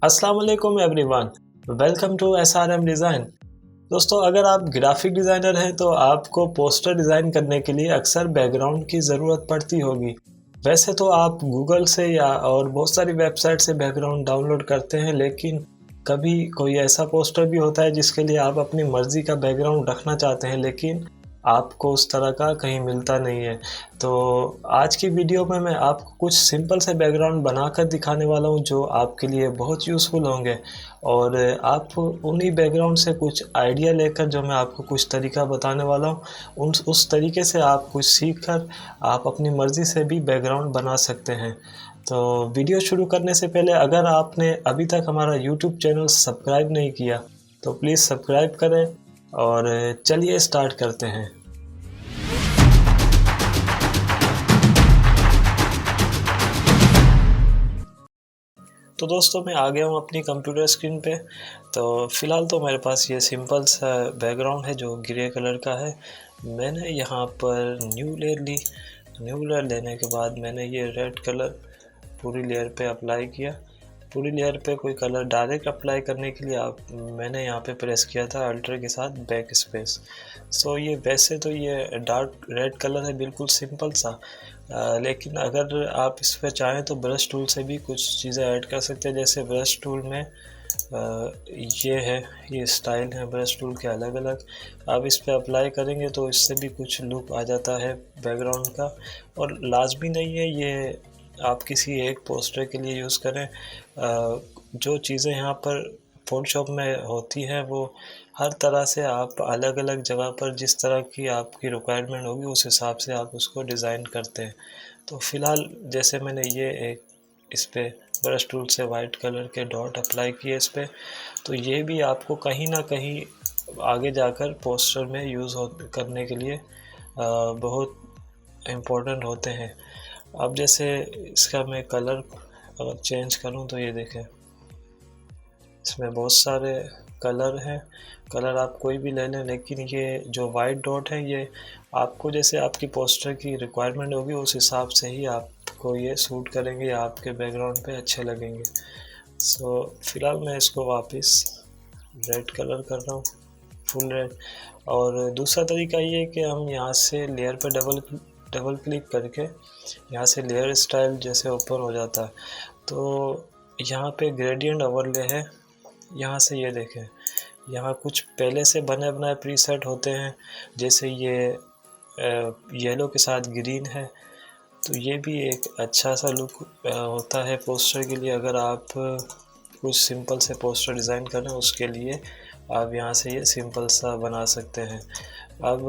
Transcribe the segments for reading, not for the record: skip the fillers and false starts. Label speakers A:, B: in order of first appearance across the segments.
A: अस्सलाम वालेकुम everyone, welcome to SRM design. दोस्तों, अगर आप ग्राफिक डिज़ाइनर हैं तो आपको पोस्टर डिज़ाइन करने के लिए अक्सर बैकग्राउंड की ज़रूरत पड़ती होगी। वैसे तो आप गूगल से या और बहुत सारी वेबसाइट से बैकग्राउंड डाउनलोड करते हैं, लेकिन कभी कोई ऐसा पोस्टर भी होता है जिसके लिए आप अपनी मर्ज़ी का बैकग्राउंड रखना चाहते हैं, लेकिन आपको उस तरह का कहीं मिलता नहीं है। तो आज की वीडियो में मैं आपको कुछ सिंपल से बैकग्राउंड बनाकर दिखाने वाला हूँ जो आपके लिए बहुत यूज़फुल होंगे, और आप उन्हीं बैकग्राउंड से कुछ आइडिया लेकर जो मैं आपको कुछ तरीका बताने वाला हूँ, उस तरीके से आप कुछ सीख कर आप अपनी मर्ज़ी से भी बैकग्राउंड बना सकते हैं। तो वीडियो शुरू करने से पहले अगर आपने अभी तक हमारा यूट्यूब चैनल सब्सक्राइब नहीं किया तो प्लीज़ सब्सक्राइब करें, और चलिए स्टार्ट करते हैं। तो दोस्तों, मैं आ गया हूँ अपनी कंप्यूटर स्क्रीन पे। तो फ़िलहाल तो मेरे पास ये सिंपल सा बैकग्राउंड है जो ग्रे कलर का है। मैंने यहाँ पर न्यू लेयर ली। न्यू लेयर लेने के बाद मैंने ये रेड कलर पूरी लेयर पे अप्लाई किया। पूरी लेयर पे कोई कलर डायरेक्ट अप्लाई करने के लिए मैंने यहाँ पे प्रेस किया था अल्टर के साथ बैक स्पेस। सो ये वैसे तो ये डार्क रेड कलर है, बिल्कुल सिंपल सा। लेकिन अगर आप इस पर चाहें तो ब्रश टूल से भी कुछ चीज़ें ऐड कर सकते हैं। जैसे ब्रश टूल में ये है, ये स्टाइल है ब्रश टूल के अलग अलग। आप इस पे अप्लाई करेंगे तो इससे भी कुछ लुक आ जाता है बैकग्राउंड का। और लाजमी नहीं है ये आप किसी एक पोस्टर के लिए यूज़ करें। जो चीज़ें यहाँ पर फ़ोटोशॉप में होती हैं वो हर तरह से आप अलग अलग जगह पर जिस तरह की आपकी रिक्वायरमेंट होगी उस हिसाब से आप उसको डिज़ाइन करते हैं। तो फ़िलहाल जैसे मैंने ये एक इस पे ब्रश टूल से वाइट कलर के डॉट अप्लाई किए इस पे, तो ये भी आपको कहीं ना कहीं आगे जाकर पोस्टर में यूज़ करने के लिए बहुत इम्पोर्टेंट होते हैं। अब जैसे इसका मैं कलर अगर चेंज करूं तो ये देखें, इसमें बहुत सारे कलर हैं। कलर आप कोई भी ले लें, लेकिन ये जो वाइट डॉट है ये आपको जैसे आपकी पोस्टर की रिक्वायरमेंट होगी उस हिसाब से ही आपको ये सूट करेंगे या आपके बैकग्राउंड पे अच्छे लगेंगे। सो फ़िलहाल मैं इसको वापस रेड कलर कर रहा हूँ, फुल रेड। और दूसरा तरीका ये है कि हम यहाँ से लेयर पर डबल क्लिक करके यहाँ से लेयर स्टाइल जैसे ओपन हो जाता है, तो यहाँ पे ग्रेडियंट ओवरले है। यहाँ से ये देखें, यहाँ कुछ पहले से बने बनाए प्रीसेट होते हैं। जैसे ये येलो के साथ ग्रीन है, तो ये भी एक अच्छा सा लुक होता है पोस्टर के लिए। अगर आप कुछ सिंपल से पोस्टर डिज़ाइन कर रहे हैं उसके लिए आप यहाँ से ये सिंपल सा बना सकते हैं। अब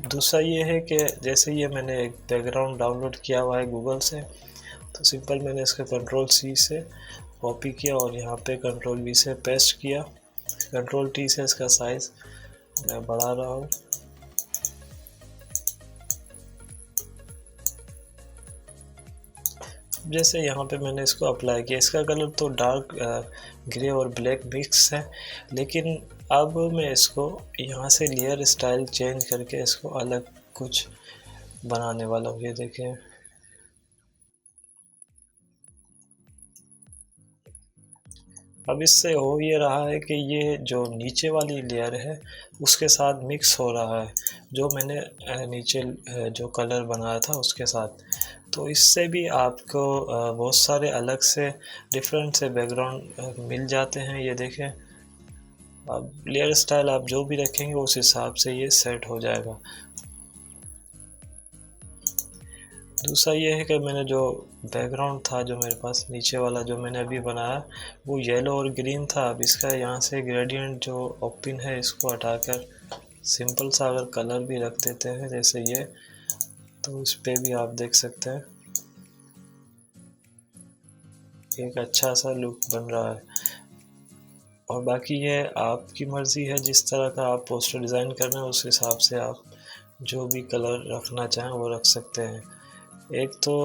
A: दूसरा ये है कि जैसे ये मैंने एक बैकग्राउंड डाउनलोड किया हुआ है गूगल से, तो सिंपल मैंने इसका कंट्रोल C से कॉपी किया और यहाँ पे कंट्रोल V से पेस्ट किया। कंट्रोल T से इसका साइज़ मैं बढ़ा रहा हूँ। जैसे यहाँ पे मैंने इसको अप्लाई किया, इसका कलर तो डार्क ग्रे और ब्लैक मिक्स है, लेकिन अब मैं इसको यहाँ से लेयर स्टाइल चेंज करके इसको अलग कुछ बनाने वाला हूँ। ये देखें, अब इससे हो ये रहा है कि ये जो नीचे वाली लेयर है उसके साथ मिक्स हो रहा है, जो मैंने नीचे जो कलर बनाया था उसके साथ। तो इससे भी आपको बहुत सारे अलग से डिफरेंट से बैकग्राउंड मिल जाते हैं। ये देखें, अब लेयर स्टाइल आप जो भी रखेंगे उस हिसाब से ये सेट हो जाएगा। दूसरा ये है कि मैंने जो बैकग्राउंड था जो मेरे पास नीचे वाला जो मैंने अभी बनाया वो येलो और ग्रीन था। अब इसका यहाँ से ग्रेडियंट जो ओपन है इसको हटाकर सिंपल सा अगर कलर भी रख देते हैं जैसे ये, तो इस पे भी आप देख सकते हैं एक अच्छा सा लुक बन रहा है। और बाकी ये आपकी मर्ज़ी है, जिस तरह का आप पोस्टर डिज़ाइन कर रहे हैं उस हिसाब से आप जो भी कलर रखना चाहें वो रख सकते हैं। एक तो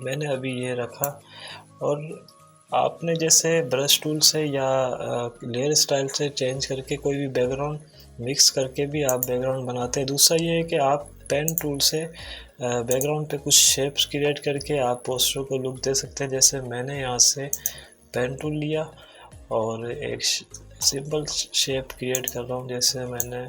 A: मैंने अभी ये रखा, और आपने जैसे ब्रश टूल से या लेयर स्टाइल से चेंज करके कोई भी बैकग्राउंड मिक्स करके भी आप बैकग्राउंड बनाते हैं। दूसरा ये है कि आप पेन टूल से बैकग्राउंड पे कुछ शेप्स क्रिएट करके आप पोस्टर को लुक दे सकते हैं। जैसे मैंने यहाँ से पेन टूल लिया और एक सिंपल शेप क्रिएट कर रहा हूँ। जैसे मैंने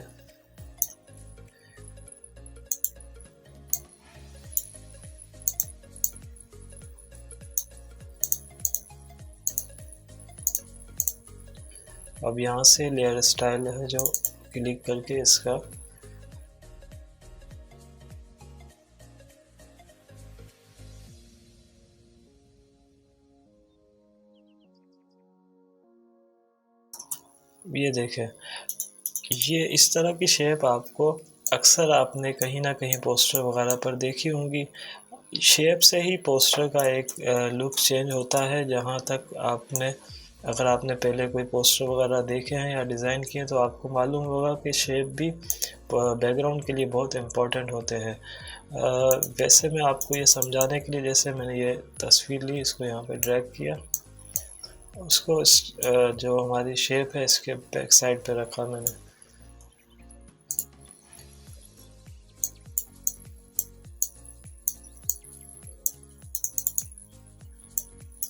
A: अब यहाँ से लेयर स्टाइल है जो क्लिक करके इसका ये देखें, ये इस तरह की शेप आपको अक्सर आपने कहीं ना कहीं पोस्टर वगैरह पर देखी होंगी। शेप से ही पोस्टर का एक लुक चेंज होता है। जहाँ तक आपने अगर आपने पहले कोई पोस्टर वगैरह देखे हैं या डिज़ाइन किए तो आपको मालूम होगा कि शेप भी बैकग्राउंड के लिए बहुत इम्पोर्टेंट होते हैं। वैसे मैं आपको ये समझाने के लिए, जैसे मैंने ये तस्वीर ली, इसको यहाँ पे ड्रैग किया, उसको जो हमारी शेप है इसके बैक साइड पे रखा मैंने।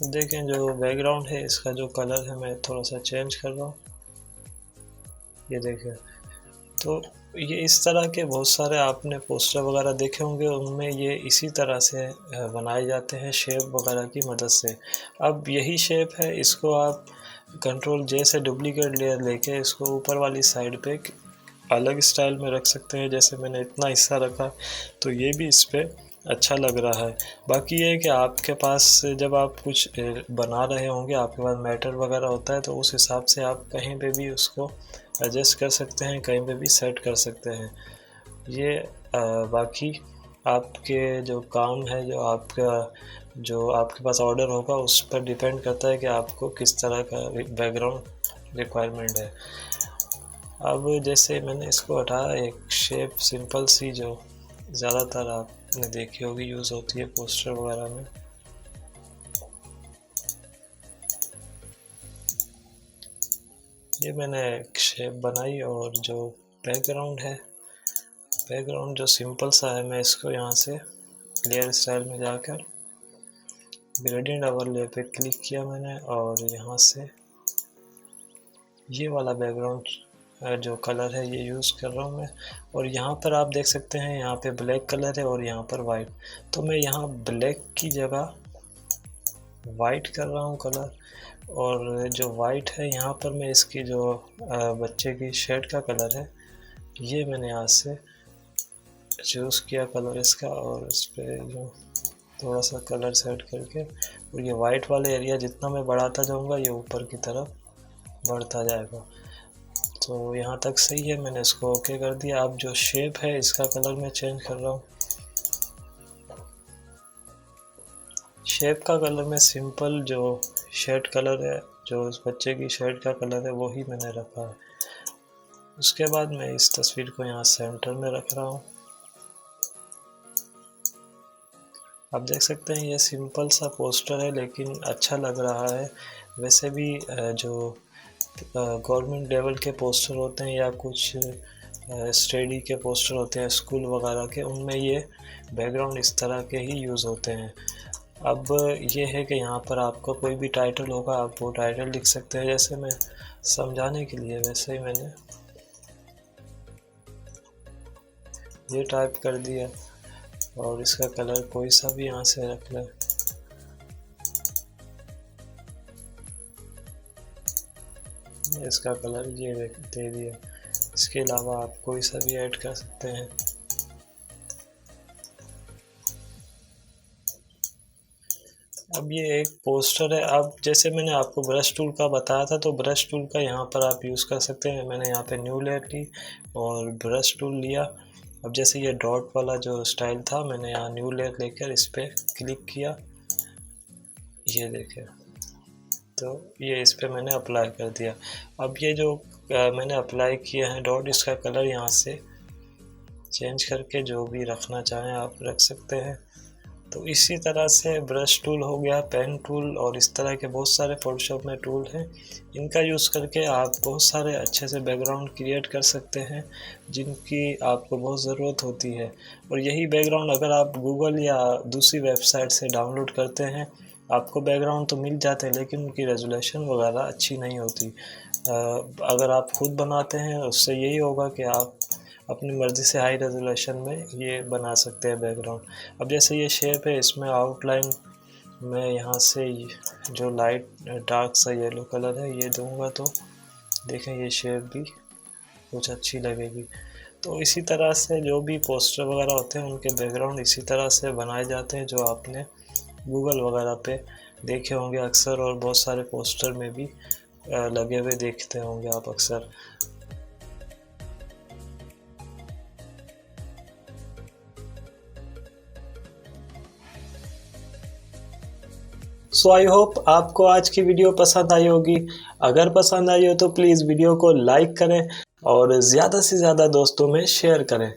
A: देखें जो बैकग्राउंड है इसका जो कलर है मैं थोड़ा सा चेंज कर रहा हूँ। ये देखें, तो ये इस तरह के बहुत सारे आपने पोस्टर वगैरह देखे होंगे, उनमें ये इसी तरह से बनाए जाते हैं शेप वगैरह की मदद से। अब यही शेप है, इसको आप कंट्रोल जे से डुप्लीकेट लेयर लेके इसको ऊपर वाली साइड पे अलग स्टाइल में रख सकते हैं। जैसे मैंने इतना हिस्सा रखा तो ये भी इस पर अच्छा लग रहा है। बाकी ये है कि आपके पास जब आप कुछ बना रहे होंगे, आपके पास मैटर वगैरह होता है, तो उस हिसाब से आप कहीं पे भी उसको एडजस्ट कर सकते हैं, कहीं पे भी सेट कर सकते हैं। ये बाकी आपके जो काम है, जो आपके पास ऑर्डर होगा उस पर डिपेंड करता है कि आपको किस तरह का बैकग्राउंड रिक्वायरमेंट है। अब जैसे मैंने इसको हटाया, एक शेप सिंपल सी जो ज़्यादातर आपने देखी होगी यूज़ होती है पोस्टर वगैरह में। ये मैंने एक शेप बनाई और जो बैकग्राउंड है, बैकग्राउंड जो सिंपल सा है, मैं इसको यहाँ से लेयर स्टाइल में जाकर ग्रेडियंट ओवरले पे क्लिक किया मैंने और यहाँ से ये वाला बैकग्राउंड जो कलर है ये यूज़ कर रहा हूँ मैं। और यहाँ पर आप देख सकते हैं यहाँ पे ब्लैक कलर है और यहाँ पर वाइट, तो मैं यहाँ ब्लैक की जगह वाइट कर रहा हूँ कलर। और जो वाइट है यहाँ पर मैं इसकी जो बच्चे की शर्ट का कलर है ये मैंने यहाँ से चूज़ किया कलर इसका, और इस पर जो थोड़ा सा कलर सेट करके, और ये वाइट वाले एरिया जितना मैं बढ़ाता जाऊँगा ये ऊपर की तरफ बढ़ता जाएगा। तो यहाँ तक सही है, मैंने इसको ओके कर दिया। अब जो शेप है इसका कलर मैं चेंज कर रहा हूँ। शेप का कलर में सिंपल जो शर्ट कलर है, जो उस बच्चे की शर्ट का कलर है वही मैंने रखा है। उसके बाद मैं इस तस्वीर को यहाँ सेंटर में रख रहा हूँ। आप देख सकते हैं ये सिंपल सा पोस्टर है लेकिन अच्छा लग रहा है। वैसे भी जो गवर्नमेंट लेवल के पोस्टर होते हैं या कुछ स्टडी के पोस्टर होते हैं स्कूल वगैरह के, उनमें ये बैकग्राउंड इस तरह के ही यूज़ होते हैं। अब ये है कि यहाँ पर आपका कोई भी टाइटल होगा, आप वो टाइटल लिख सकते हैं। जैसे मैं समझाने के लिए वैसे ही मैंने ये टाइप कर दिया और इसका कलर कोई सा भी यहाँ से रख लें। इसका कलर ये दे दिया। इसके अलावा आप कोई सा भी ऐड कर सकते हैं। अब ये एक पोस्टर है। अब जैसे मैंने आपको ब्रश टूल का बताया था, तो ब्रश टूल का यहाँ पर आप यूज़ कर सकते हैं। मैंने यहाँ पे न्यू लेयर ली और ब्रश टूल लिया। अब जैसे ये डॉट वाला जो स्टाइल था, मैंने यहाँ न्यू लेयर लेकर इस पर क्लिक किया, ये देखें, तो ये इस पर मैंने अप्लाई कर दिया। अब ये जो मैंने अप्लाई किया है डॉट, इसका कलर यहाँ से चेंज करके जो भी रखना चाहें आप रख सकते हैं। तो इसी तरह से ब्रश टूल हो गया, पेन टूल, और इस तरह के बहुत सारे फोटोशॉप में टूल हैं। इनका यूज़ करके आप बहुत सारे अच्छे से बैकग्राउंड क्रिएट कर सकते हैं जिनकी आपको बहुत ज़रूरत होती है। और यही बैकग्राउंड अगर आप गूगल या दूसरी वेबसाइट से डाउनलोड करते हैं आपको बैकग्राउंड तो मिल जाते हैं लेकिन उनकी रेजोल्यूशन वगैरह अच्छी नहीं होती। अगर आप खुद बनाते हैं उससे यही होगा कि आप अपनी मर्ज़ी से हाई रेजोल्यूशन में ये बना सकते हैं बैकग्राउंड। अब जैसे ये शेप है, इसमें आउटलाइन मैं यहाँ से जो लाइट डार्क सा येलो कलर है ये दूंगा तो देखें ये शेप भी कुछ अच्छी लगेगी। तो इसी तरह से जो भी पोस्टर वगैरह होते हैं उनके बैकग्राउंड इसी तरह से बनाए जाते हैं, जो आपने गूगल वगैरह पे देखे होंगे अक्सर, और बहुत सारे पोस्टर में भी लगे हुए देखते होंगे आप अक्सर। सो आई होप आपको आज की वीडियो पसंद आई होगी। अगर पसंद आई हो तो प्लीज़ वीडियो को लाइक करें और ज़्यादा से ज़्यादा दोस्तों में शेयर करें।